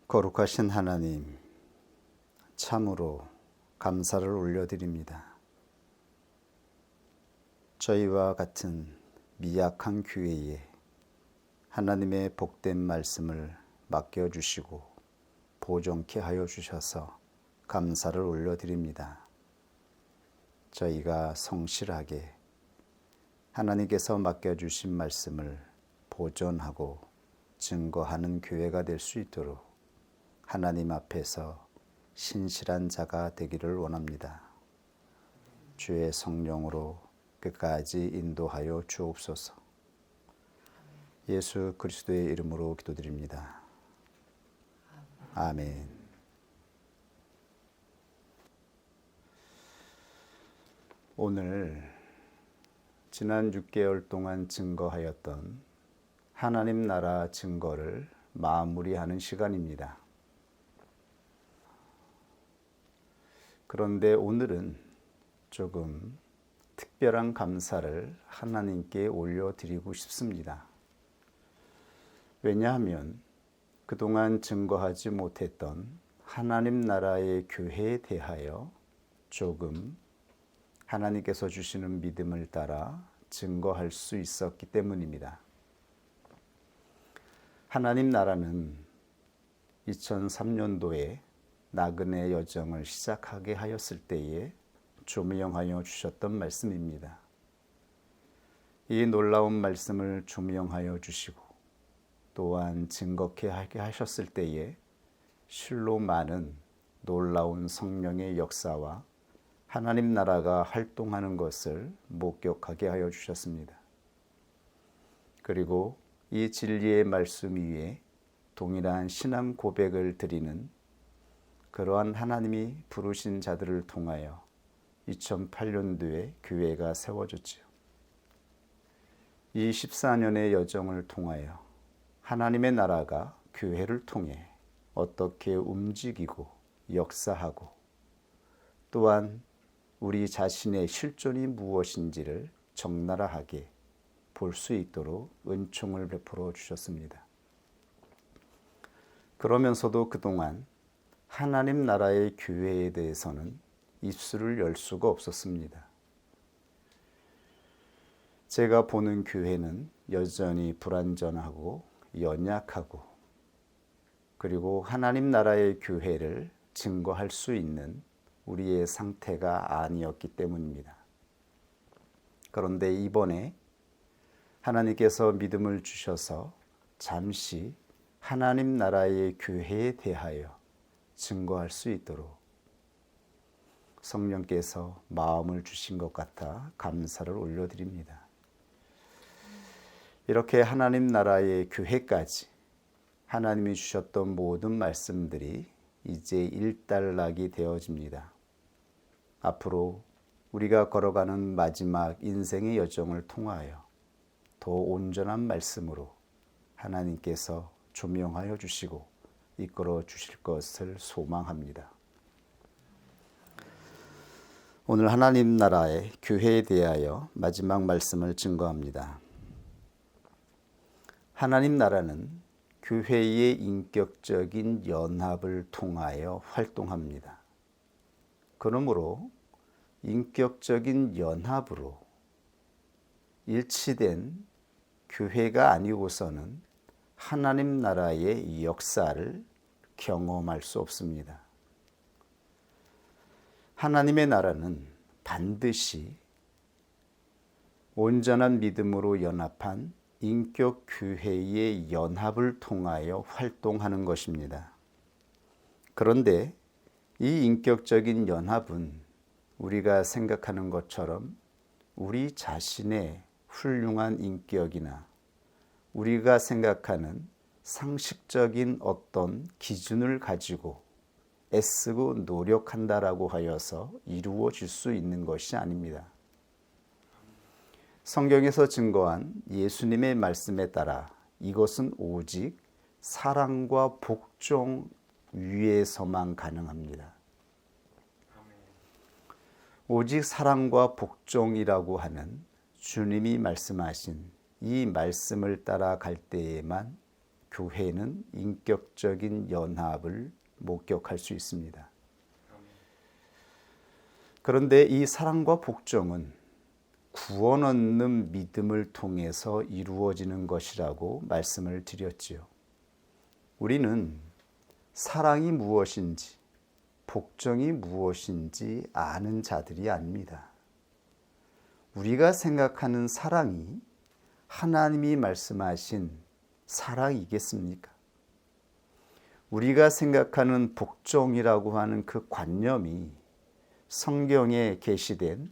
거룩하신 하나님, 참으로 감사를 올려드립니다. 저희와 같은 미약한 교회에 하나님의 복된 말씀을 맡겨주시고 보존케 하여 주셔서 감사를 올려드립니다. 저희가 성실하게 하나님께서 맡겨주신 말씀을 보존하고 증거하는 교회가 될 수 있도록 하나님 앞에서 신실한 자가 되기를 원합니다. 주의 성령으로 끝까지 인도하여 주옵소서. 예수 그리스도의 이름으로 기도드립니다. 아멘. 오늘 지난 6개월 동안 증거하였던 하나님 나라 증거를 마무리하는 시간입니다. 그런데 오늘은 조금 특별한 감사를 하나님께 올려드리고 싶습니다. 왜냐하면 그동안 증거하지 못했던 하나님 나라의 교회에 대하여 조금 하나님께서 주시는 믿음을 따라 증거할 수 있었기 때문입니다. 하나님 나라는 2003년도에 나그네 여정을 시작하게 하였을 때에 조명하여 주셨던 말씀입니다. 이 놀라운 말씀을 조명하여 주시고 또한 증거케 하게 하셨을 때에 실로 많은 놀라운 성령의 역사와 하나님 나라가 활동하는 것을 목격하게 하여 주셨습니다. 그리고 이 진리의 말씀 위에 동일한 신앙 고백을 드리는 그러한 하나님이 부르신 자들을 통하여 2008년도에 교회가 세워졌지요. 이 14년의 여정을 통하여 하나님의 나라가 교회를 통해 어떻게 움직이고 역사하고 또한 우리 자신의 실존이 무엇인지를 적나라하게 볼 수 있도록 은총을 베풀어 주셨습니다. 그러면서도 그동안 하나님 나라의 교회에 대해서는 입술을 열 수가 없었습니다. 제가 보는 교회는 여전히 불완전하고 연약하고 그리고 하나님 나라의 교회를 증거할 수 있는 우리의 상태가 아니었기 때문입니다. 그런데 이번에 하나님께서 믿음을 주셔서 잠시 하나님 나라의 교회에 대하여 증거할 수 있도록 성령께서 마음을 주신 것 같아 감사를 올려드립니다. 이렇게 하나님 나라의 교회까지 하나님이 주셨던 모든 말씀들이 이제 일단락이 되어집니다. 앞으로 우리가 걸어가는 마지막 인생의 여정을 통하여 더 온전한 말씀으로 하나님께서 조명하여 주시고 이끌어 주실 것을 소망합니다. 오늘 하나님 나라의 교회에 대하여 마지막 말씀을 증거합니다. 하나님 나라는 교회의 인격적인 연합을 통하여 활동합니다. 그러므로 인격적인 연합으로 일치된 교회가 아니고서는 하나님 나라의 역사를 경험할 수 없습니다. 하나님의 나라는 반드시 온전한 믿음으로 연합한 인격 교회의 연합을 통하여 활동하는 것입니다. 그런데 이 인격적인 연합은 우리가 생각하는 것처럼 우리 자신의 훌륭한 인격이나 우리가 생각하는 상식적인 어떤 기준을 가지고 애쓰고 노력한다라고 하여서 이루어질 수 있는 것이 아닙니다. 성경에서 증거한 예수님의 말씀에 따라 이것은 오직 사랑과 복종 위에서만 가능합니다. 오직 사랑과 복종이라고 하는 주님이 말씀하신 이 말씀을 따라갈 때에만 교회는 인격적인 연합을 목격할 수 있습니다. 그런데 이 사랑과 복종은 구원 얻는 믿음을 통해서 이루어지는 것이라고 말씀을 드렸지요. 우리는 사랑이 무엇인지, 복종이 무엇인지 아는 자들이 아닙니다. 우리가 생각하는 사랑이 하나님이 말씀하신 사랑이겠습니까? 우리가 생각하는 복종이라고 하는 그 관념이 성경에 계시된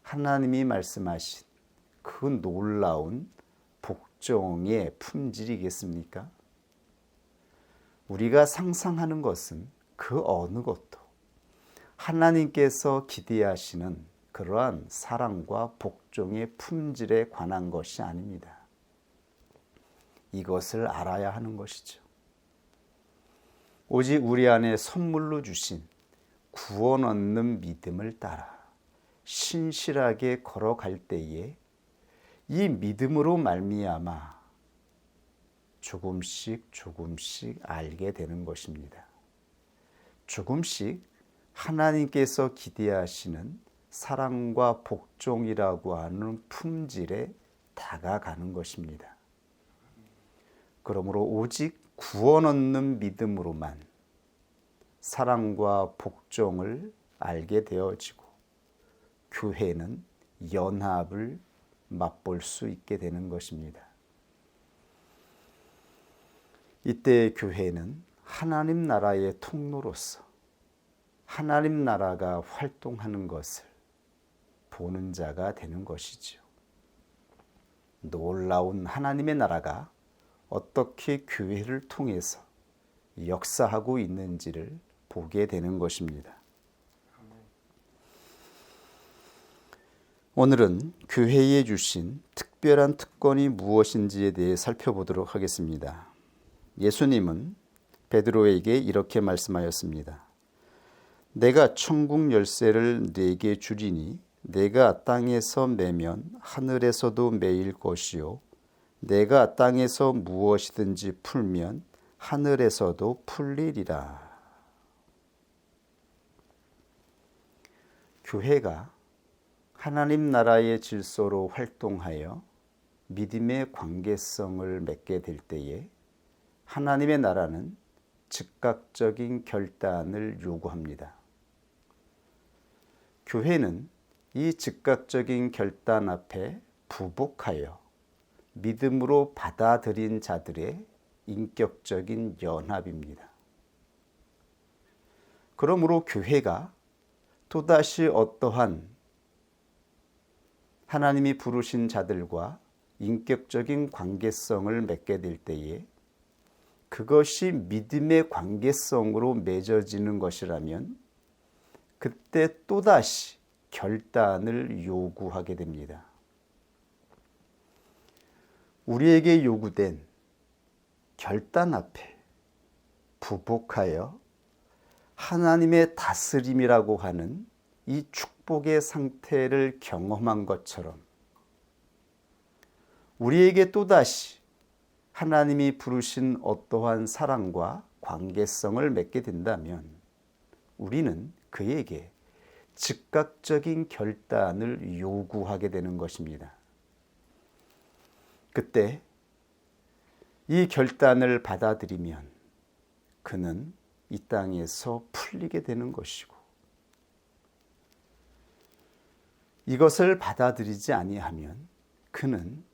하나님이 말씀하신 그 놀라운 복종의 품질이겠습니까? 우리가 상상하는 것은 그 어느 것도 하나님께서 기대하시는 그러한 사랑과 복종의 품질에 관한 것이 아닙니다. 이것을 알아야 하는 것이죠. 오직 우리 안에 선물로 주신 구원 얻는 믿음을 따라 신실하게 걸어갈 때에 이 믿음으로 말미암아 조금씩 알게 되는 것입니다. 조금씩 하나님께서 기대하시는 사랑과 복종이라고 하는 품질에 다가가는 것입니다. 그러므로 오직 구원 얻는 믿음으로만 사랑과 복종을 알게 되어지고 교회는 연합을 맛볼 수 있게 되는 것입니다. 이때 교회는 하나님 나라의 통로로서 하나님 나라가 활동하는 것을 보는 자가 되는 것이죠. 놀라운 하나님의 나라가 어떻게 교회를 통해서 역사하고 있는지를 보게 되는 것입니다. 오늘은 교회에 주신 특별한 특권이 무엇인지에 대해 살펴보도록 하겠습니다. 예수님은 베드로에게 이렇게 말씀하였습니다. 내가 천국 열쇠를 네게 주리니 내가 땅에서 매면 하늘에서도 매일 것이요 내가 땅에서 무엇이든지 풀면 하늘에서도 풀리리라. 교회가 하나님 나라의 질서로 활동하여 믿음의 관계성을 맺게 될 때에 하나님의 나라는 즉각적인 결단을 요구합니다. 교회는 이 즉각적인 결단 앞에 부복하여 믿음으로 받아들인 자들의 인격적인 연합입니다. 그러므로 교회가 또다시 어떠한 하나님이 부르신 자들과 인격적인 관계성을 맺게 될 때에 그것이 믿음의 관계성으로 맺어지는 것이라면 그때 또다시 결단을 요구하게 됩니다. 우리에게 요구된 결단 앞에 부복하여 하나님의 다스림이라고 하는 이 축복의 상태를 경험한 것처럼 우리에게 또다시 하나님이 부르신 어떠한 사랑과 관계성을 맺게 된다면 우리는 그에게 즉각적인 결단을 요구하게 되는 것입니다. 그때 이 결단을 받아들이면 그는 이 땅에서 풀리게 되는 것이고 이것을 받아들이지 아니하면 그는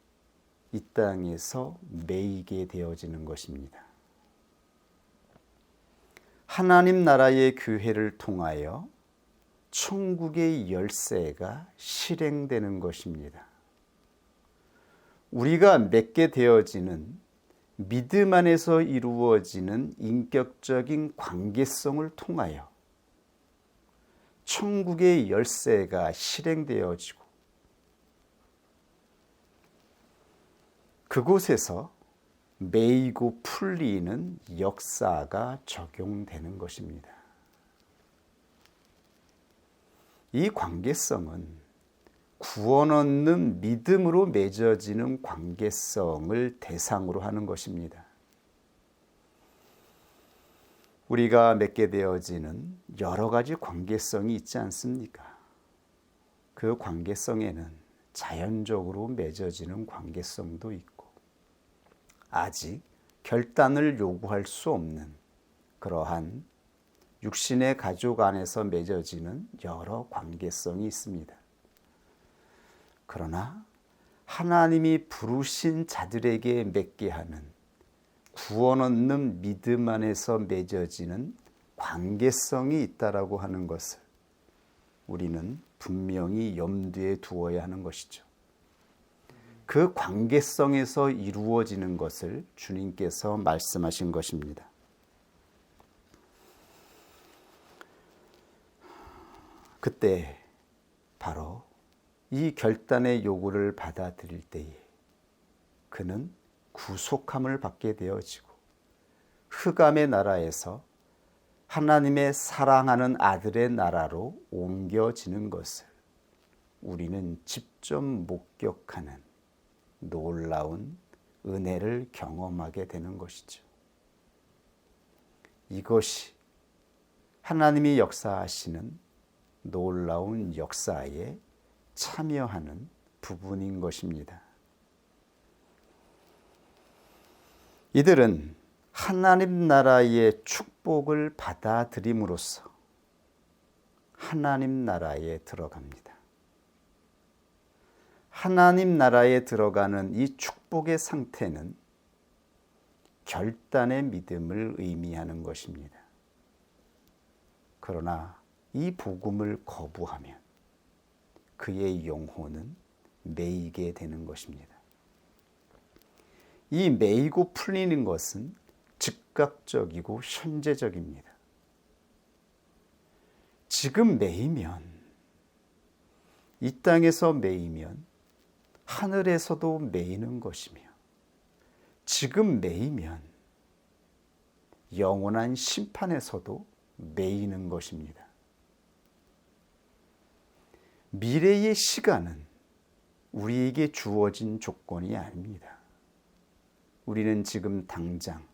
이 땅에서 매이게 되어지는 것입니다. 하나님 나라의 교회를 통하여 천국의 열쇠가 실행되는 것입니다. 우리가 맺게 되어지는 믿음 안에서 이루어지는 인격적인 관계성을 통하여 천국의 열쇠가 실행되어지고 그곳에서 매이고 풀리는 역사가 적용되는 것입니다. 이 관계성은 구원 얻는 믿음으로 맺어지는 관계성을 대상으로 하는 것입니다. 우리가 맺게 되어지는 여러 가지 관계성이 있지 않습니까? 그 관계성에는 자연적으로 맺어지는 관계성도 있고 아직 결단을 요구할 수 없는 그러한 육신의 가족 안에서 맺어지는 여러 관계성이 있습니다. 그러나 하나님이 부르신 자들에게 맺게 하는 구원 얻는 믿음 안에서 맺어지는 관계성이 있다라고 하는 것을 우리는 분명히 염두에 두어야 하는 것이죠. 그 관계성에서 이루어지는 것을 주님께서 말씀하신 것입니다. 그때 바로 이 결단의 요구를 받아들일 때에 그는 구속함을 받게 되어지고 흑암의 나라에서 하나님의 사랑하는 아들의 나라로 옮겨지는 것을 우리는 직접 목격하는 놀라운 은혜를 경험하게 되는 것이죠. 이것이 하나님이 역사하시는 놀라운 역사에 참여하는 부분인 것입니다. 이들은 하나님 나라의 축복을 받아들임으로써 하나님 나라에 들어갑니다. 하나님 나라에 들어가는 이 축복의 상태는 결단의 믿음을 의미하는 것입니다. 그러나 이 복음을 거부하면 그의 영혼은 매이게 되는 것입니다. 이 매이고 풀리는 것은 즉각적이고 현재적입니다. 지금 매이면, 이 땅에서 매이면 하늘에서도 매이는 것이며, 지금 매이면 영원한 심판에서도 매이는 것입니다. 미래의 시간은 우리에게 주어진 조건이 아닙니다. 우리는 지금 당장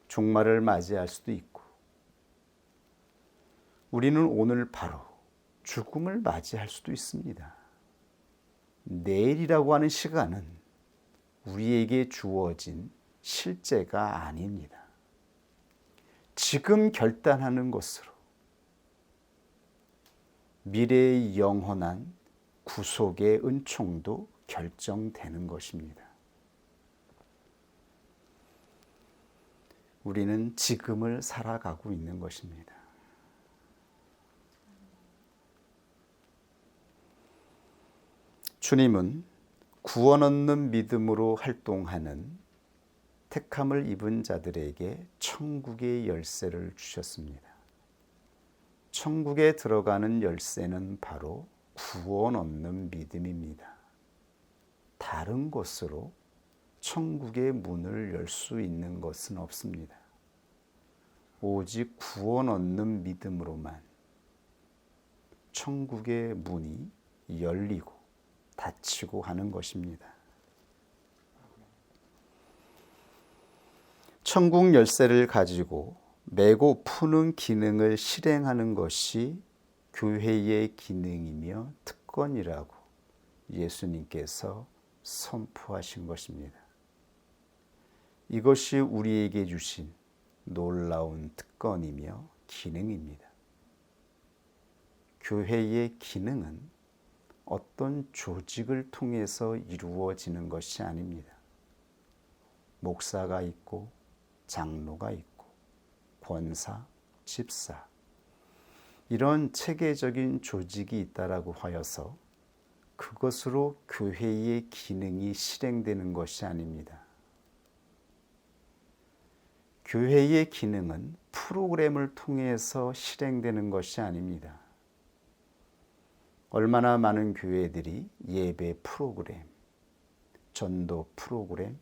종말을 맞이할 수도 있고, 우리는 오늘 바로 죽음을 맞이할 수도 있습니다. 내일이라고 하는 시간은 우리에게 주어진 실제가 아닙니다. 지금 결단하는 것으로 미래의 영원한 구속의 은총도 결정되는 것입니다. 우리는 지금을 살아가고 있는 것입니다. 주님은 구원 얻는 믿음으로 활동하는 택함을 입은 자들에게 천국의 열쇠를 주셨습니다. 천국에 들어가는 열쇠는 바로 구원 얻는 믿음입니다. 다른 것으로 천국의 문을 열 수 있는 것은 없습니다. 오직 구원 얻는 믿음으로만 천국의 문이 열리고 닫히고 하는 것입니다. 천국 열쇠를 가지고 매고 푸는 기능을 실행하는 것이 교회의 기능이며 특권이라고 예수님께서 선포하신 것입니다. 이것이 우리에게 주신 놀라운 특권이며 기능입니다. 교회의 기능은 어떤 조직을 통해서 이루어지는 것이 아닙니다. 목사가 있고 장로가 있고 권사, 집사, 이런 체계적인 조직이 있다라고 하여서 그것으로 교회의 기능이 실행되는 것이 아닙니다. 교회의 기능은 프로그램을 통해서 실행되는 것이 아닙니다. 얼마나 많은 교회들이 예배 프로그램, 전도 프로그램,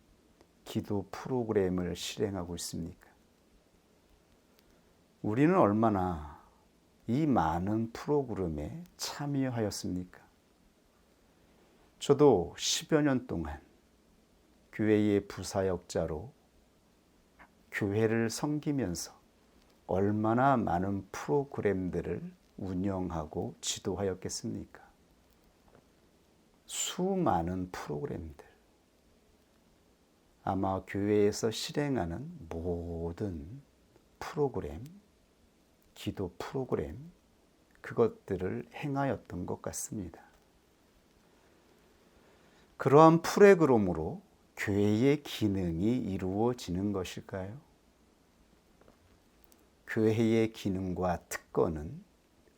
기도 프로그램을 실행하고 있습니까? 우리는 얼마나 이 많은 프로그램에 참여하였습니까? 저도 10여 년 동안 교회의 부사역자로 교회를 섬기면서 얼마나 많은 프로그램들을 운영하고 지도하였겠습니까? 수많은 프로그램들. 아마 교회에서 실행하는 모든 프로그램, 기도 프로그램, 그것들을 행하였던 것 같습니다. 그러한 프로그램으로 교회의 기능이 이루어지는 것일까요? 교회의 기능과 특권은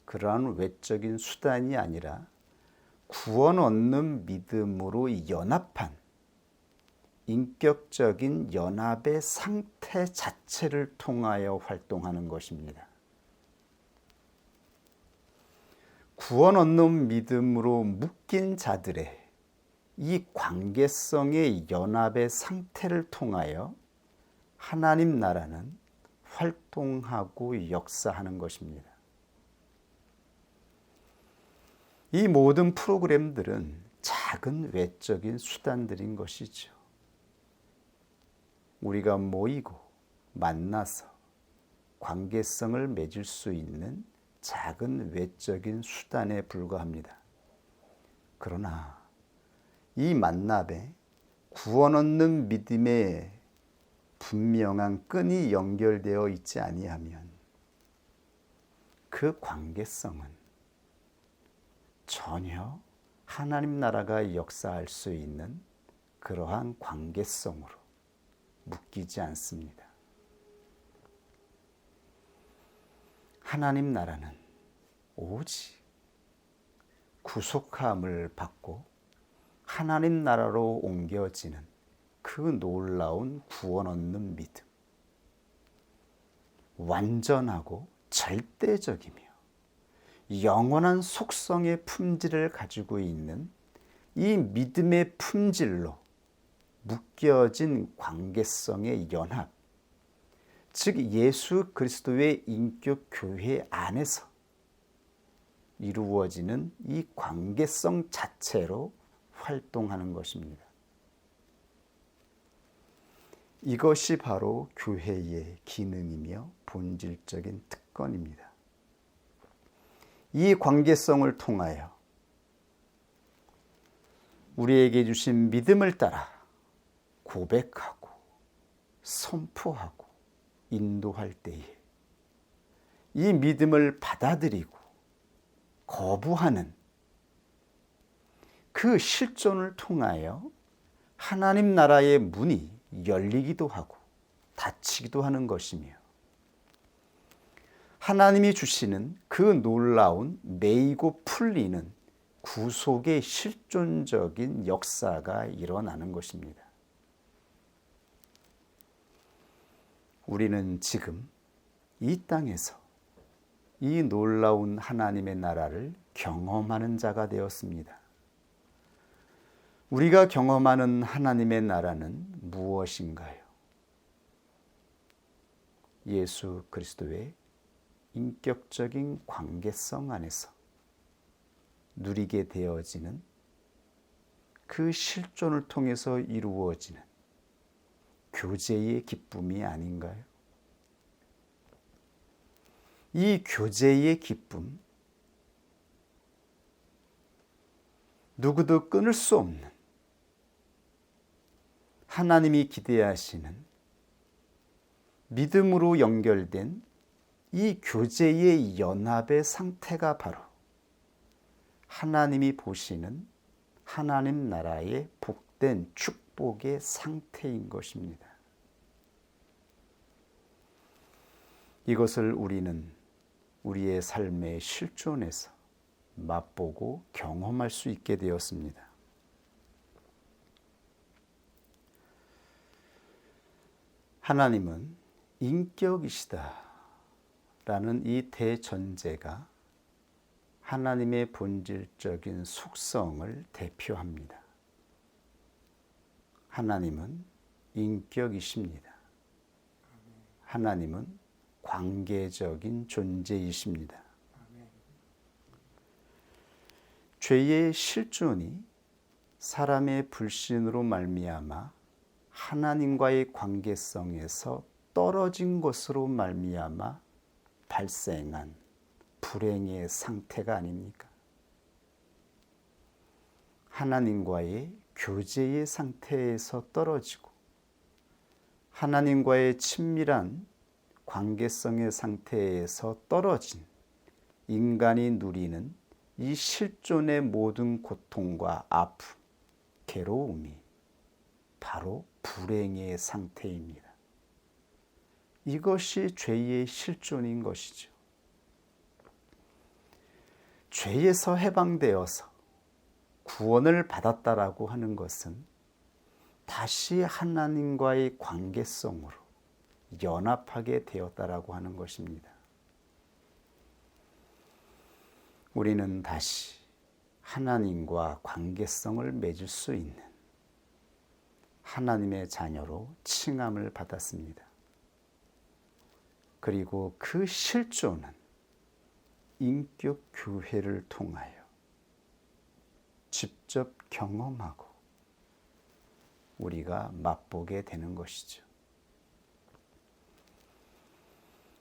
그러한 외적인 수단이 아니라 구원 얻는 믿음으로 연합한 인격적인 연합의 상태 자체를 통하여 활동하는 것입니다. 구원 얻는 믿음으로 묶인 자들의 이 관계성의 연합의 상태를 통하여 하나님 나라는 활동하고 역사하는 것입니다. 이 모든 프로그램들은 작은 외적인 수단들인 것이죠. 우리가 모이고 만나서 관계성을 맺을 수 있는 작은 외적인 수단에 불과합니다. 그러나 이 만남에 구원 얻는 믿음의 분명한 끈이 연결되어 있지 아니하면 그 관계성은 전혀 하나님 나라가 역사할 수 있는 그러한 관계성으로 묶이지 않습니다. 하나님 나라는 오직 구속함을 받고 하나님 나라로 옮겨지는 그 놀라운 구원 얻는 믿음, 완전하고 절대적이며 영원한 속성의 품질을 가지고 있는 이 믿음의 품질로 묶여진 관계성의 연합, 즉 예수 그리스도의 인격 교회 안에서 이루어지는 이 관계성 자체로 활동하는 것입니다. 이것이 바로 교회의 기능이며 본질적인 특권입니다. 이 관계성을 통하여 우리에게 주신 믿음을 따라 고백하고 선포하고 인도할 때에 이 믿음을 받아들이고 거부하는 그 실존을 통하여 하나님 나라의 문이 열리기도 하고 닫히기도 하는 것이며 하나님이 주시는 그 놀라운 매이고 풀리는 구속의 실존적인 역사가 일어나는 것입니다. 우리는 지금 이 땅에서 이 놀라운 하나님의 나라를 경험하는 자가 되었습니다. 우리가 경험하는 하나님의 나라는 무엇인가요? 예수 그리스도의 인격적인 관계성 안에서 누리게 되어지는 그 실존을 통해서 이루어지는 교제의 기쁨이 아닌가요? 이 교제의 기쁨, 누구도 끊을 수 없는 하나님이 기대하시는 믿음으로 연결된 이 교제의 연합의 상태가 바로 하나님이 보시는 하나님 나라의 복된 축복의 상태인 것입니다. 이것을 우리는 우리의 삶의 실존에서 맛보고 경험할 수 있게 되었습니다. 하나님은 인격이시다 라는 이 대전제가 하나님의 본질적인 속성을 대표합니다. 하나님은 인격이십니다. 하나님은 관계적인 존재이십니다. 죄의 실존이 사람의 불신으로 말미암아 하나님과의 관계성에서 떨어진 것으로 말미암아 발생한 불행의 상태가 아닙니까? 하나님과의 교제의 상태에서 떨어지고 하나님과의 친밀한 관계성의 상태에서 떨어진 인간이 누리는 이 실존의 모든 고통과 아픔, 괴로움이 바로 불행의 상태입니다. 이것이 죄의 실존인 것이죠. 죄에서 해방되어서 구원을 받았다라고 하는 것은 다시 하나님과의 관계성으로 연합하게 되었다라고 하는 것입니다. 우리는 다시 하나님과 관계성을 맺을 수 있는 하나님의 자녀로 칭함을 받았습니다. 그리고 그 실존은 인격 교회를 통하여 직접 경험하고 우리가 맛보게 되는 것이죠.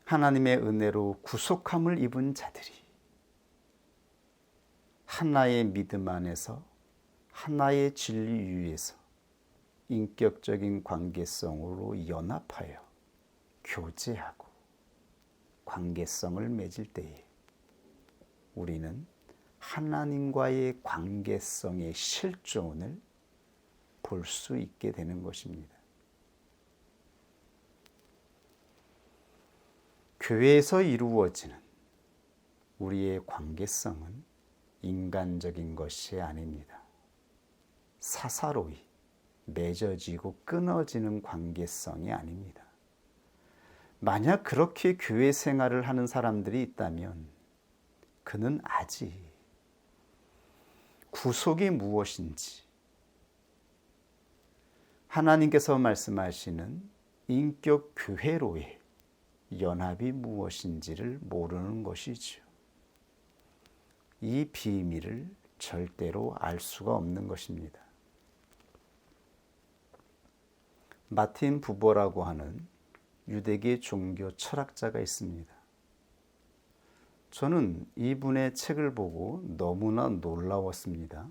하나님의 은혜로 구속함을 입은 자들이 하나의 믿음 안에서 하나의 진리 위에서 인격적인 관계성으로 연합하여 교제하고 관계성을 맺을 때에 우리는 하나님과의 관계성의 실존을 볼 수 있게 되는 것입니다. 교회에서 이루어지는 우리의 관계성은 인간적인 것이 아닙니다. 사사로이 맺어지고 끊어지는 관계성이 아닙니다. 만약 그렇게 교회 생활을 하는 사람들이 있다면 그는 아직 구속이 무엇인지 하나님께서 말씀하시는 인격 교회로의 연합이 무엇인지를 모르는 것이죠. 이 비밀을 절대로 알 수가 없는 것입니다. 마틴 부버라고 하는 유대계 종교 철학자가 있습니다. 저는 이분의 책을 보고 너무나 놀라웠습니다.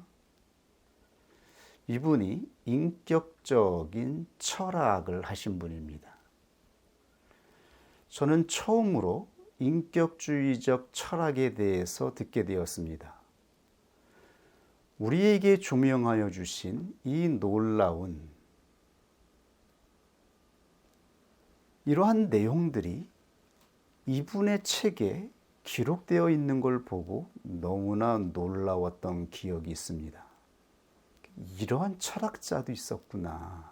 이분이 인격적인 철학을 하신 분입니다. 저는 처음으로 인격주의적 철학에 대해서 듣게 되었습니다. 우리에게 조명하여 주신 이 놀라운 이러한 내용들이 이분의 책에 기록되어 있는 걸 보고 너무나 놀라웠던 기억이 있습니다. 이러한 철학자도 있었구나.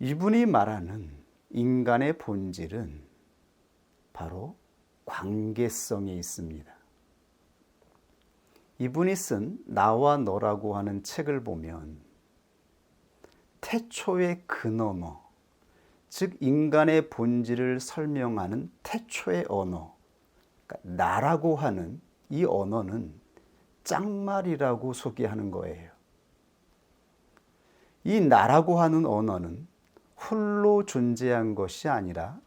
이분이 말하는 인간의 본질은 바로 관계성에 있습니다. 이분이 쓴 나와 너라고 하는 책을 보면 태초의 근언어, 즉 인간의 본질을 설명하는 태초의 언어, 그러니까 나라고 하는 이 언어는 짱말이라고 소개하는 거예요. 이 나라고 하는 언어는 홀로 존재한 것이 아니라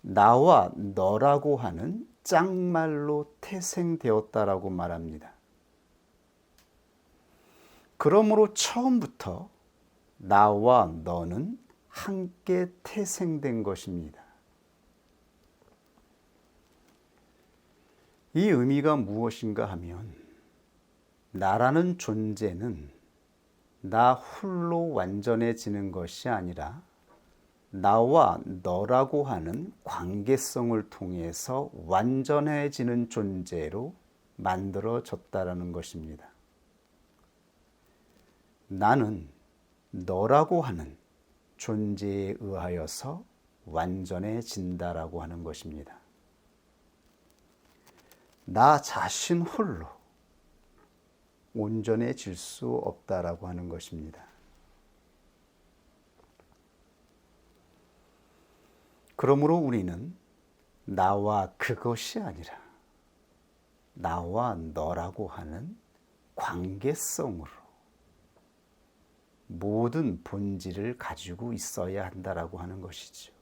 나와 너라고 하는 짱말로 태생되었다라고 말합니다. 그러므로 처음부터 나와 너는 함께 태생된 것입니다. 이 의미가 무엇인가 하면 나라는 존재는 나 홀로 완전해지는 것이 아니라 나와 너라고 하는 관계성을 통해서 완전해지는 존재로 만들어졌다라는 것입니다. 나는 너라고 하는 존재에 의하여서 완전해진다라고 하는 것입니다. 나 자신 홀로 온전해질 수 없다라고 하는 것입니다. 그러므로 우리는 나와 그것이 아니라 나와 너라고 하는 관계성으로 모든 본질을 가지고 있어야 한다라고 하는 것이죠.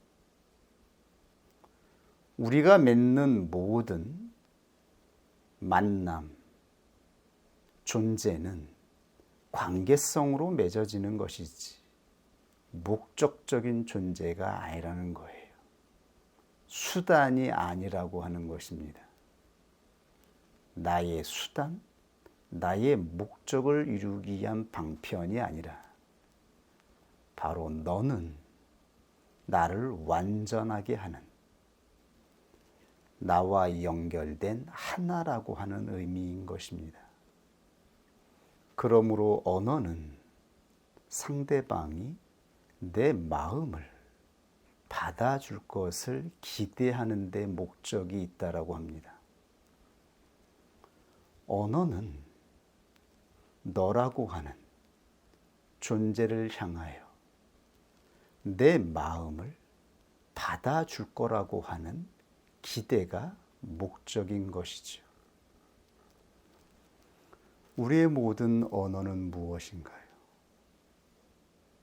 우리가 맺는 모든 만남, 존재는 관계성으로 맺어지는 것이지 목적적인 존재가 아니라는 거예요. 수단이 아니라고 하는 것입니다. 나의 수단, 나의 목적을 이루기 위한 방편이 아니라 바로 너는 나를 완전하게 하는, 나와 연결된 하나라고 하는 의미인 것입니다. 그러므로 언어는 상대방이 내 마음을 받아줄 것을 기대하는 데 목적이 있다라고 합니다. 언어는 너라고 하는 존재를 향하여 내 마음을 받아줄 거라고 하는 기대가 목적인 것이죠. 우리의 모든 언어는 무엇인가요?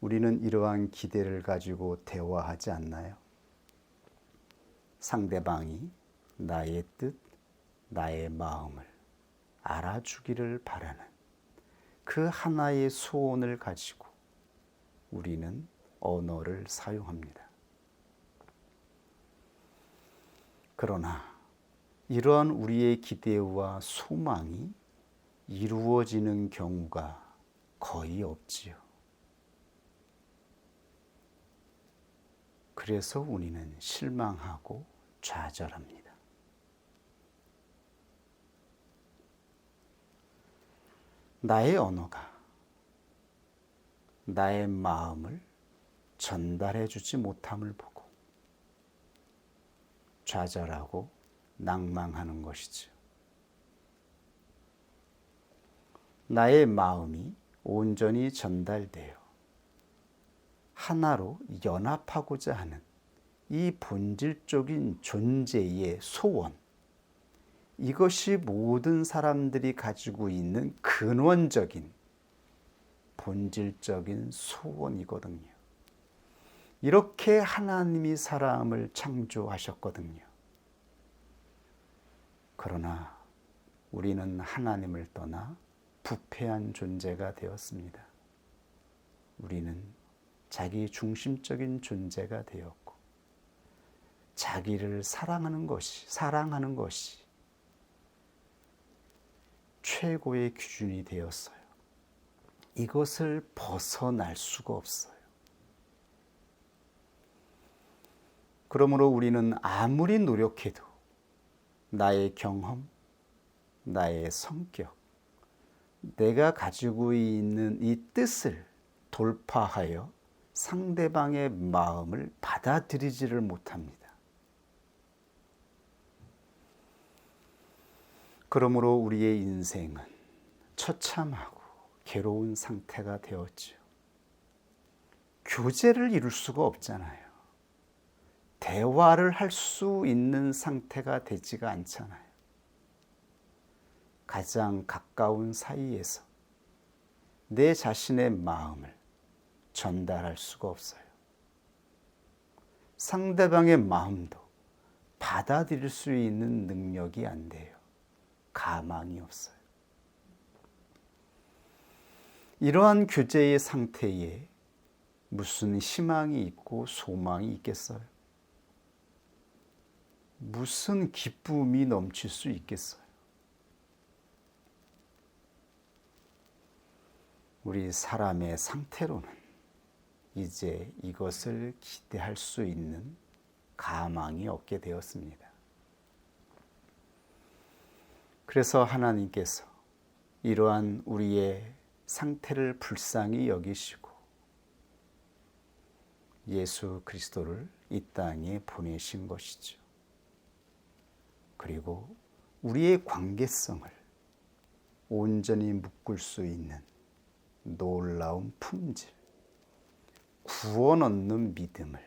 우리는 이러한 기대를 가지고 대화하지 않나요? 상대방이 나의 뜻, 나의 마음을 알아주기를 바라는 그 하나의 소원을 가지고 우리는 언어를 사용합니다. 그러나 이러한 우리의 기대와 소망이 이루어지는 경우가 거의 없지요. 그래서 우리는 실망하고 좌절합니다. 나의 언어가 나의 마음을 전달해 주지 못함을 보고 좌절하고 낭망하는 것이죠. 나의 마음이 온전히 전달되어 하나로 연합하고자 하는 이 본질적인 존재의 소원, 이것이 모든 사람들이 가지고 있는 근원적인 본질적인 소원이거든요. 이렇게 하나님이 사람을 창조하셨거든요. 그러나 우리는 하나님을 떠나 부패한 존재가 되었습니다. 우리는 자기 중심적인 존재가 되었고 자기를 사랑하는 것이 최고의 기준이 되었어요. 이것을 벗어날 수가 없어요. 그러므로 우리는 아무리 노력해도 나의 경험, 나의 성격, 내가 가지고 있는 이 뜻을 돌파하여 상대방의 마음을 받아들이지를 못합니다. 그러므로 우리의 인생은 처참하고 괴로운 상태가 되었지요. 교제를 이룰 수가 없잖아요. 대화를 할 수 있는 상태가 되지가 않잖아요. 가장 가까운 사이에서 내 자신의 마음을 전달할 수가 없어요. 상대방의 마음도 받아들일 수 있는 능력이 안 돼요. 가망이 없어요. 이러한 교제의 상태에 무슨 희망이 있고 소망이 있겠어요? 무슨 기쁨이 넘칠 수 있겠어요? 우리 사람의 상태로는 이제 이것을 기대할 수 있는 가망이 없게 되었습니다. 그래서 하나님께서 이러한 우리의 상태를 불쌍히 여기시고 예수 그리스도를 이 땅에 보내신 것이죠. 그리고 우리의 관계성을 온전히 묶을 수 있는 놀라운 품질, 구원 얻는 믿음을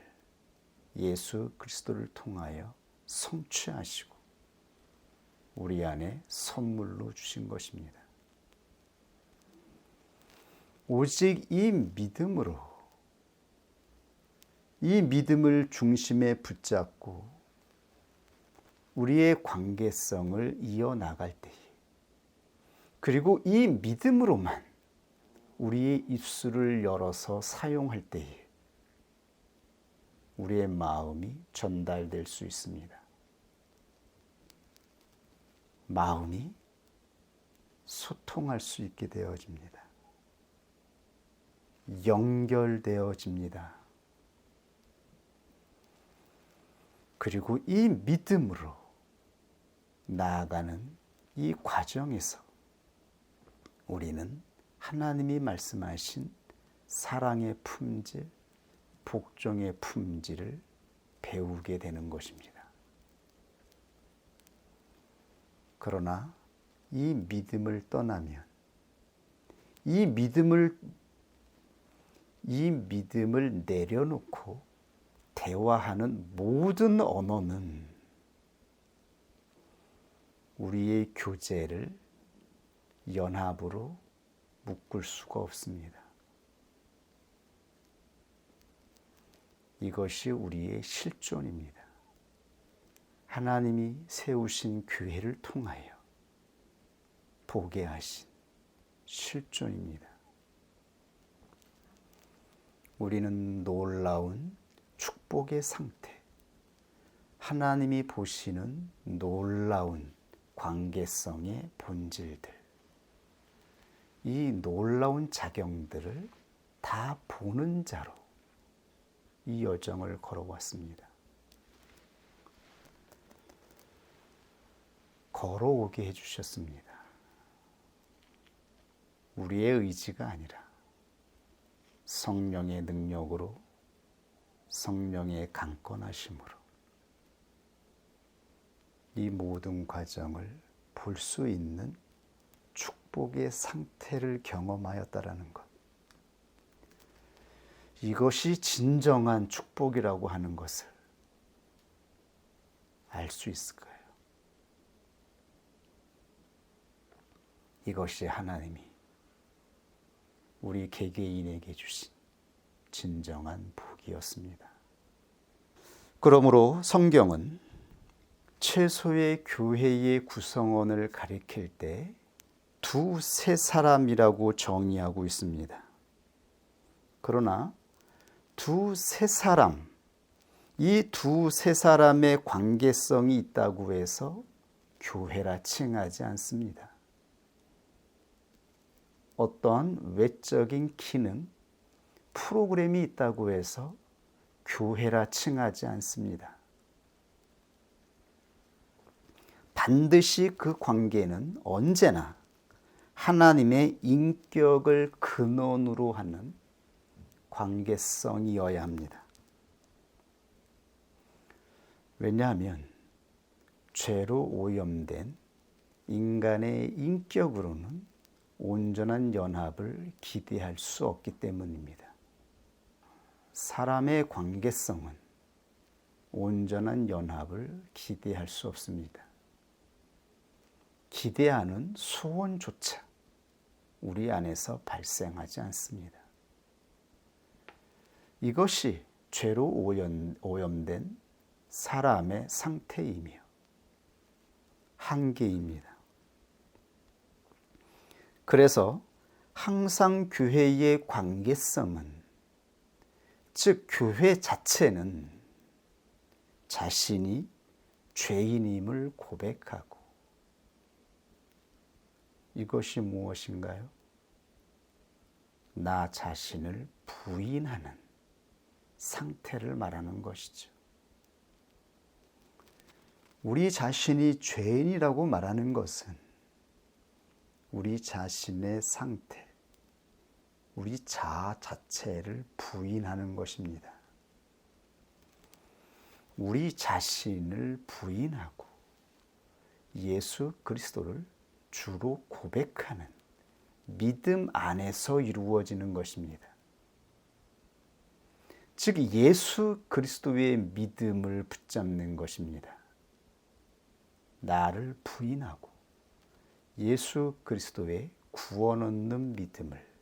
예수 그리스도를 통하여 성취하시고 우리 안에 선물로 주신 것입니다. 오직 이 믿음으로, 이 믿음을 중심에 붙잡고 우리의 관계성을 이어나갈 때에, 그리고 이 믿음으로만 우리의 입술을 열어서 사용할 때에 우리의 마음이 전달될 수 있습니다. 마음이 소통할 수 있게 되어집니다. 연결되어집니다. 그리고 이 믿음으로 나아가는 이 과정에서 우리는 하나님이 말씀하신 사랑의 품질, 복종의 품질을 배우게 되는 것입니다. 그러나 이 믿음을 떠나면, 이 믿음을 내려놓고 대화하는 모든 언어는 우리의 교제를 연합으로 묶을 수가 없습니다. 이것이 우리의 실존입니다. 하나님이 세우신 교회를 통하여 보게 하신 실존입니다. 우리는 놀라운 축복의 상태, 하나님이 보시는 놀라운 관계성의 본질들, 이 놀라운 작용들을 다 보는 자로 이 여정을 걸어왔습니다. 걸어오게 해주셨습니다. 우리의 의지가 아니라 성령의 능력으로, 성령의 강권하심으로 이 모든 과정을 볼 수 있는 축복의 상태를 경험하였다라는 것. 이것이 진정한 축복이라고 하는 것을 알 수 있을 거예요. 이것이 하나님이 우리 개개인에게 주신 진정한 복이었습니다. 그러므로 성경은 최소의 교회의 구성원을 가리킬 때 두세 사람이라고 정의하고 있습니다. 그러나 두세 사람, 이 두세 사람의 관계성이 있다고 해서 교회라 칭하지 않습니다. 어떠한 외적인 기능, 프로그램이 있다고 해서 교회라 칭하지 않습니다. 반드시 그 관계는 언제나 하나님의 인격을 근원으로 하는 관계성이어야 합니다. 왜냐하면 죄로 오염된 인간의 인격으로는 온전한 연합을 기대할 수 없기 때문입니다. 사람의 관계성은 온전한 연합을 기대할 수 없습니다. 기대하는 소원조차 우리 안에서 발생하지 않습니다. 이것이 죄로 오염된 사람의 상태이며 한계입니다. 그래서 항상 교회의 관계성은, 즉 교회 자체는 자신이 죄인임을 고백하고, 이것이 무엇인가요? 나 자신을 부인하는 상태를 말하는 것이죠. 우리 자신이 죄인이라고 말하는 것은 우리 자신의 상태, 우리 자아 자체를 부인하는 것입니다. 우리 자신을 부인하고 예수 그리스도를 주로 고백하는 믿음 안에서 이루어지는 것입니다. 즉 예수 그리스도의 믿음을 붙잡는 것입니다. 나를 부인하고 예수 그리스도의 구원 얻는 믿음을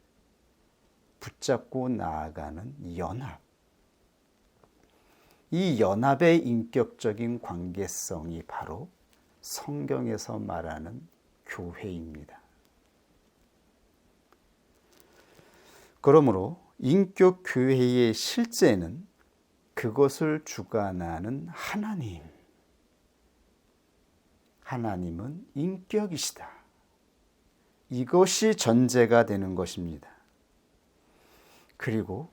붙잡고 나아가는 연합. 이 연합의 인격적인 관계성이 바로 성경에서 말하는 교회입니다. 그러므로 인격 교회의 실제는 그것을 주관하는 하나님. 하나님은 인격이시다. 이것이 전제가 되는 것입니다. 그리고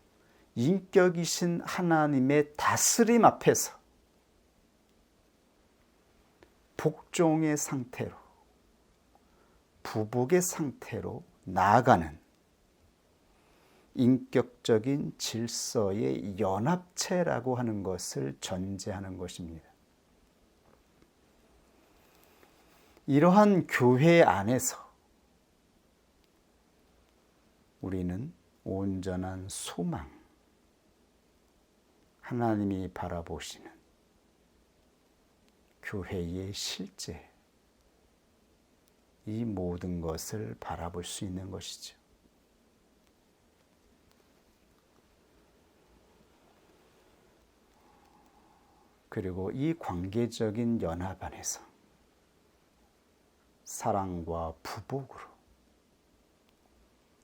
인격이신 하나님의 다스림 앞에서 복종의 상태로, 부복의 상태로 나아가는 인격적인 질서의 연합체라고 하는 것을 전제하는 것입니다. 이러한 교회 안에서 우리는 온전한 소망, 하나님이 바라보시는 교회의 실제, 이 모든 것을 바라볼 수 있는 것이죠. 그리고 이 관계적인 연합 안에서 사랑과 부복으로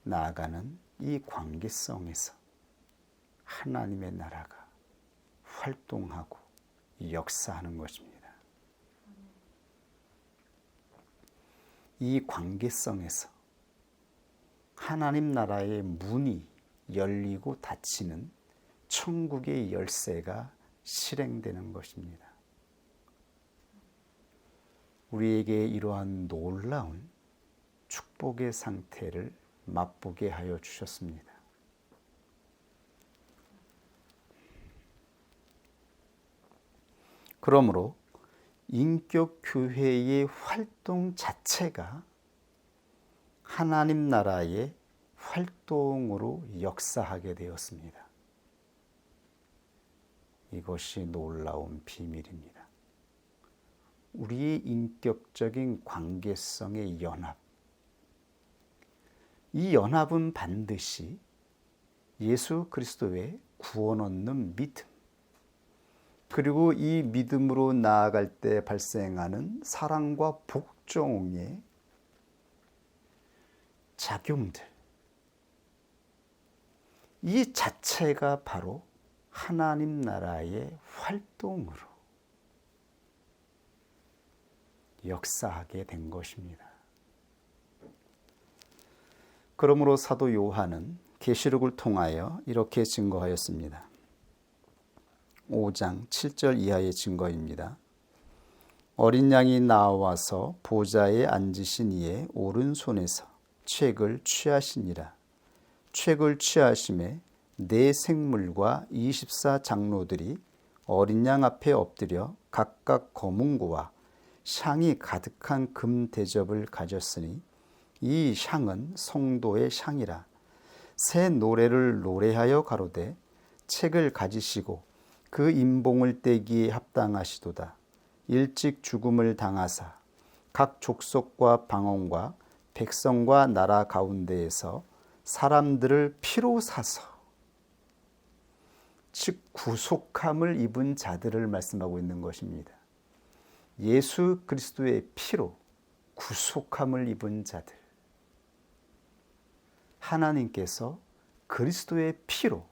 나아가는 이 관계성에서 하나님의 나라가 활동하고 역사하는 것입니다. 이 관계성에서 하나님 나라의 문이 열리고 닫히는 천국의 열쇠가 실행되는 것입니다. 우리에게 이러한 놀라운 축복의 상태를 맛보게 하여 주셨습니다. 그러므로 인격 교회의 활동 자체가 하나님 나라의 활동으로 역사하게 되었습니다. 이것이 놀라운 비밀입니다. 우리의 인격적인 관계성의 연합, 이 연합은 반드시 예수 그리스도의 구원 얻는 믿음, 그리고 이 믿음으로 나아갈 때 발생하는 사랑과 복종의 작용들, 이 자체가 바로 하나님 나라의 활동으로 역사하게 된 것입니다. 그러므로 사도 요한은 계시록을 통하여 이렇게 증거하였습니다. 5장 7절 이하의 증거입니다. 어린 양이 나와서 보좌에 앉으신 이의 오른손에서 책을 취하시니라. 책을 취하심에 네 생물과 24장로들이 어린 양 앞에 엎드려 각각 검은고와 향이 가득한 금 대접을 가졌으니 이 향은 성도의 향이라. 새 노래를 노래하여 가로되 책을 가지시고 그 임봉을 떼기에 합당하시도다. 일찍 죽음을 당하사 각 족속과 방언과 백성과 나라 가운데에서 사람들을 피로 사서, 즉 구속함을 입은 자들을 말씀하고 있는 것입니다. 예수 그리스도의 피로 구속함을 입은 자들, 하나님께서 그리스도의 피로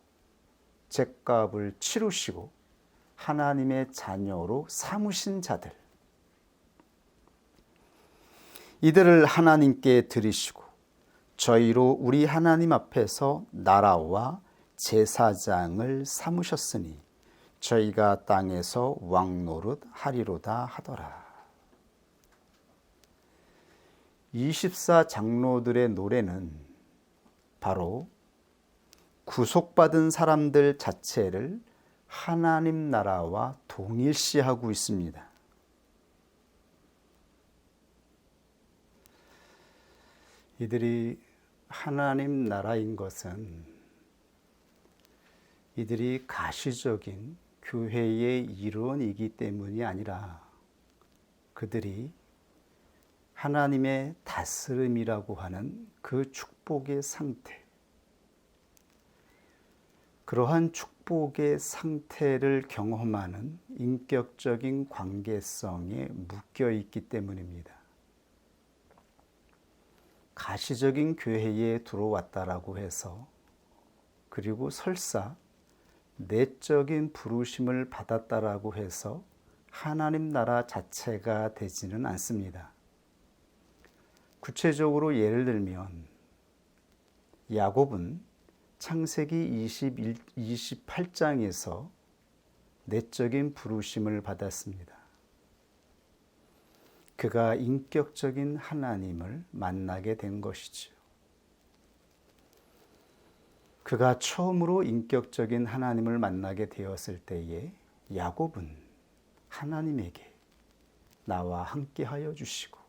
죗값을 치르시고 하나님의 자녀로 삼으신 자들, 이들을 하나님께 드리시고 저희로 우리 하나님 앞에서 나라와 제사장을 삼으셨으니 저희가 땅에서 왕노릇 하리로다 하더라. 24장로들의 노래는 바로 구속받은 사람들 자체를 하나님 나라와 동일시하고 있습니다. 이들이 하나님 나라인 것은 이들이 가시적인 교회의 일원이기 때문이 아니라 그들이 하나님의 다스림이라고 하는 그 축복의 상태, 그러한 축복의 상태를 경험하는 인격적인 관계성에 묶여 있기 때문입니다. 가시적인 교회에 들어왔다라고 해서 그리고 설사 내적인 부르심을 받았다라고 해서 하나님 나라 자체가 되지는 않습니다. 구체적으로 예를 들면 야곱은 창세기 28장에서 내적인 부르심을 받았습니다. 그가 인격적인 하나님을 만나게 된 것이죠. 그가 처음으로 인격적인 하나님을 만나게 되었을 때에 야곱은 하나님에게 나와 함께하여 주시고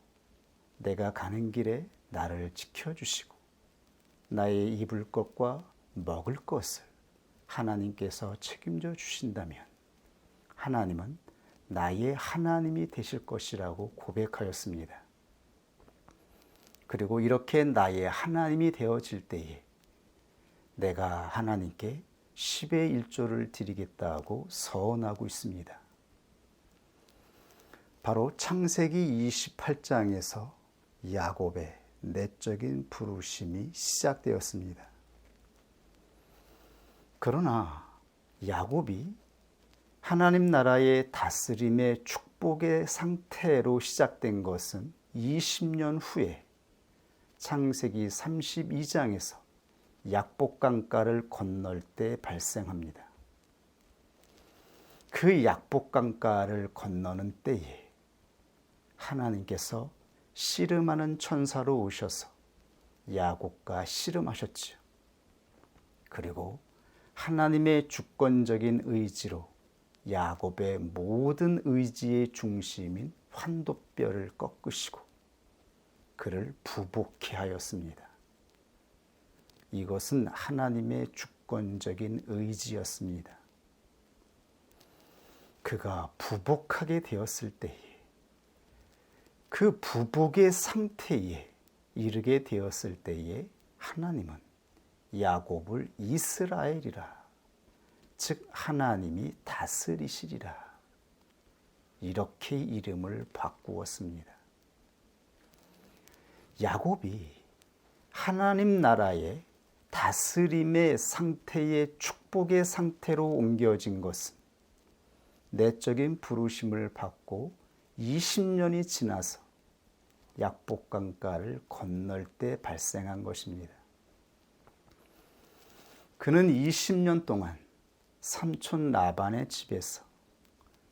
내가 가는 길에 나를 지켜주시고 나의 입을 것과 먹을 것을 하나님께서 책임져 주신다면 하나님은 나의 하나님이 되실 것이라고 고백하였습니다. 그리고 이렇게 나의 하나님이 되어질 때에 내가 하나님께 10의 1조를 드리겠다고 서원하고 있습니다. 바로 창세기 28장에서 야곱의 내적인 부르심이 시작되었습니다. 그러나 야곱이 하나님 나라의 다스림의 축복의 상태로 시작된 것은 20년 후에 창세기 32장에서 약복강가를 건널 때 발생합니다. 그 약복강가를 건너는 때에 하나님께서 씨름하는 천사로 오셔서 야곱과 씨름하셨지요. 그리고 하나님의 주권적인 의지로 야곱의 모든 의지의 중심인 환도뼈를 꺾으시고 그를 부복케 하였습니다. 이것은 하나님의 주권적인 의지였습니다. 그가 부복하게 되었을 때에 그 부복의 상태에 이르게 되었을 때에 하나님은 야곱을 이스라엘이라, 즉 하나님이 다스리시리라, 이렇게 이름을 바꾸었습니다. 야곱이 하나님 나라의 다스림의 상태의 축복의 상태로 옮겨진 것은 내적인 부르심을 받고 20년이 지나서 약복강가를 건널 때 발생한 것입니다. 그는 20년 동안 삼촌 라반의 집에서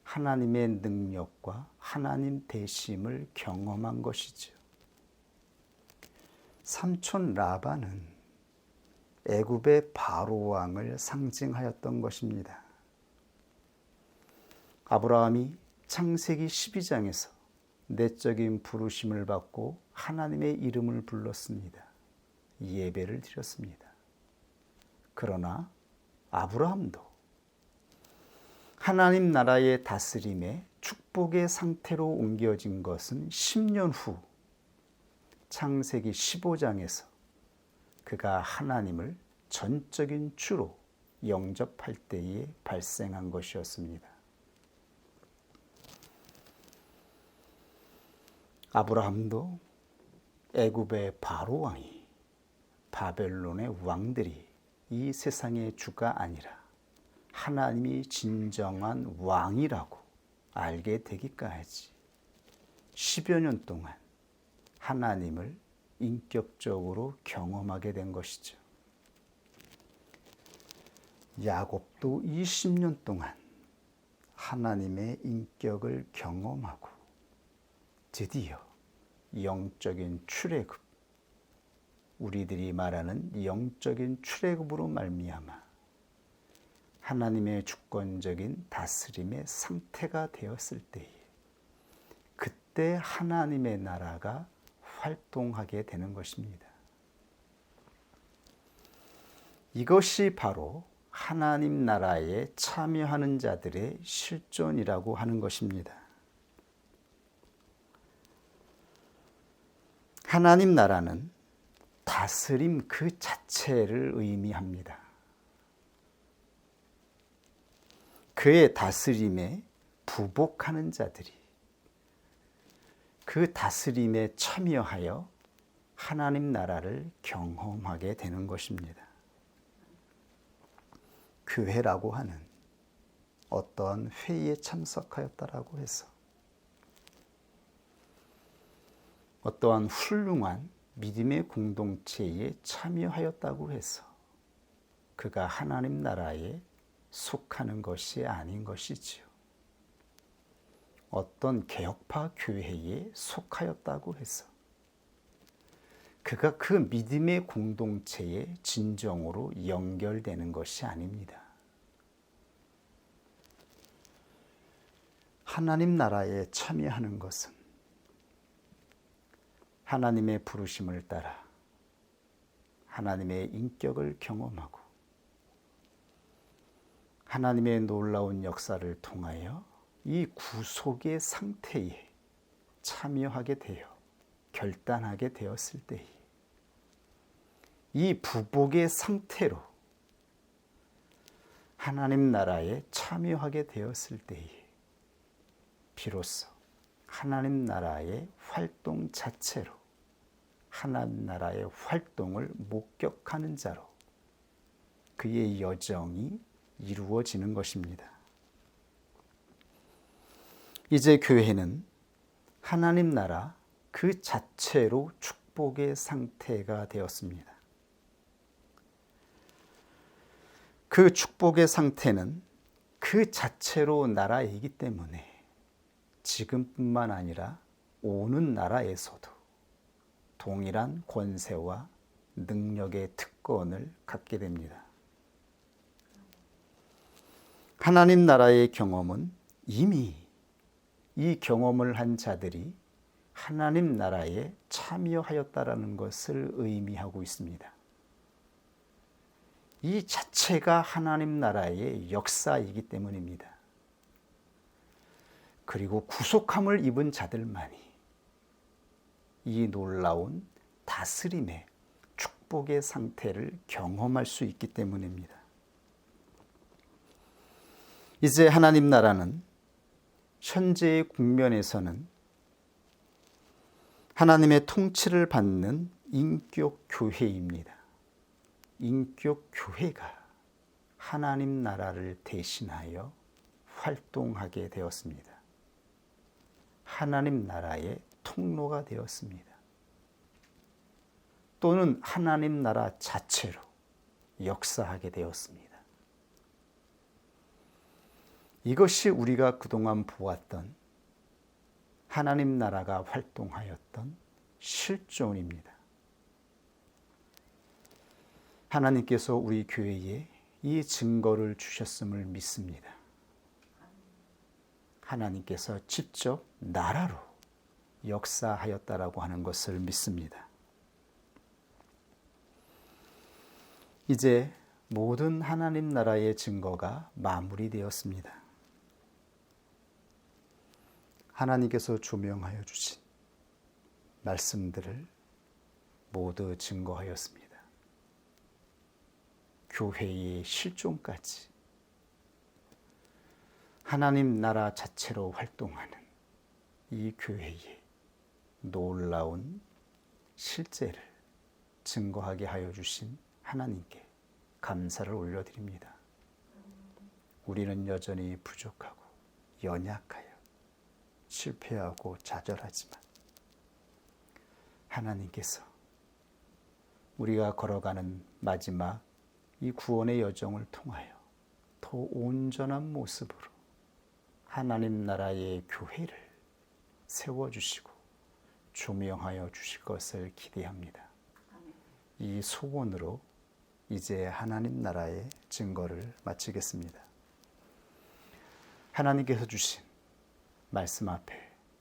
하나님의 능력과 하나님 되심을 경험한 것이죠. 삼촌 라반은 애굽의 바로 왕을 상징하였던 것입니다. 아브라함이 창세기 12장에서 내적인 부르심을 받고 하나님의 이름을 불렀습니다. 예배를 드렸습니다. 그러나 아브라함도 하나님 나라의 다스림의 축복의 상태로 옮겨진 것은 10년 후 창세기 15장에서 그가 하나님을 전적인 주로 영접할 때에 발생한 것이었습니다. 아브라함도 애굽의 바로 왕이 바벨론의 왕들이 이 세상의 주가 아니라 하나님이 진정한 왕이라고 알게 되기까지 10여 년 동안 하나님을 인격적으로 경험하게 된 것이죠. 야곱도 20년 동안 하나님의 인격을 경험하고 드디어 영적인 출애굽, 우리들이 말하는 영적인 출애굽으로 말미암아 하나님의 주권적인 다스림의 상태가 되었을 때에 그때 하나님의 나라가 활동하게 되는 것입니다. 이것이 바로 하나님 나라에 참여하는 자들의 실존이라고 하는 것입니다. 하나님 나라는 다스림 그 자체를 의미합니다. 그의 다스림에 부복하는 자들이 그 다스림에 참여하여 하나님 나라를 경험하게 되는 것입니다. 교회라고 하는 어떠한 회의에 참석하였다라고 해서 어떠한 훌륭한 믿음의 공동체에 참여하였다고 해서 그가 하나님 나라에 속하는 것이 아닌 것이지요. 어떤 개혁파 교회에 속하였다고 해서 그가 그 믿음의 공동체에 진정으로 연결되는 것이 아닙니다. 하나님 나라에 참여하는 것은 하나님의 부르심을 따라 하나님의 인격을 경험하고 하나님의 놀라운 역사를 통하여 이 구속의 상태에 참여하게 되어 결단하게 되었을 때에 이 부복의 상태로 하나님 나라에 참여하게 되었을 때에 비로소 하나님 나라의 활동 자체로 하나님 나라의 활동을 목격하는 자로 그의 여정이 이루어지는 것입니다. 이제 교회는 하나님 나라 그 자체로 축복의 상태가 되었습니다. 그 축복의 상태는 그 자체로 나라이기 때문에 지금뿐만 아니라 오는 나라에서도 동일한 권세와 능력의 특권을 갖게 됩니다. 하나님 나라의 경험은 이미 이 경험을 한 자들이 하나님 나라에 참여하였다라는 것을 의미하고 있습니다. 이 자체가 하나님 나라의 역사이기 때문입니다. 그리고 구속함을 입은 자들만이 이 놀라운 다스림의 축복의 상태를 경험할 수 있기 때문입니다. 이제 하나님 나라는 현재의 국면에서는 하나님의 통치를 받는 인격 교회입니다. 인격 교회가 하나님 나라를 대신하여 활동하게 되었습니다. 하나님 나라의 통로가 되었습니다. 또는 하나님 나라 자체로 역사하게 되었습니다. 이것이 우리가 그동안 보았던 하나님 나라가 활동하였던 실존입니다. 하나님께서 우리 교회에 이 증거를 주셨음을 믿습니다. 하나님께서 직접 나라로 역사하였다라고 하는 것을 믿습니다. 이제 모든 하나님 나라의 증거가 마무리되었습니다. 하나님께서 조명하여 주신 말씀들을 모두 증거하였습니다. 교회의 실존까지 하나님 나라 자체로 활동하는 이 교회의 놀라운 실제를 증거하게 하여 주신 하나님께 감사를 올려드립니다. 우리는 여전히 부족하고 연약하여 실패하고 좌절하지만 하나님께서 우리가 걸어가는 마지막 이 구원의 여정을 통하여 더 온전한 모습으로 하나님 나라의 교회를 세워주시고 조명하여 주실 것을 기대합니다. 이 소원으로 이제 하나님 나라의 증거를 마치겠습니다. 하나님께서 주신 말씀 앞에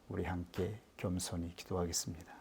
우리 함께 겸손히 기도하겠습니다.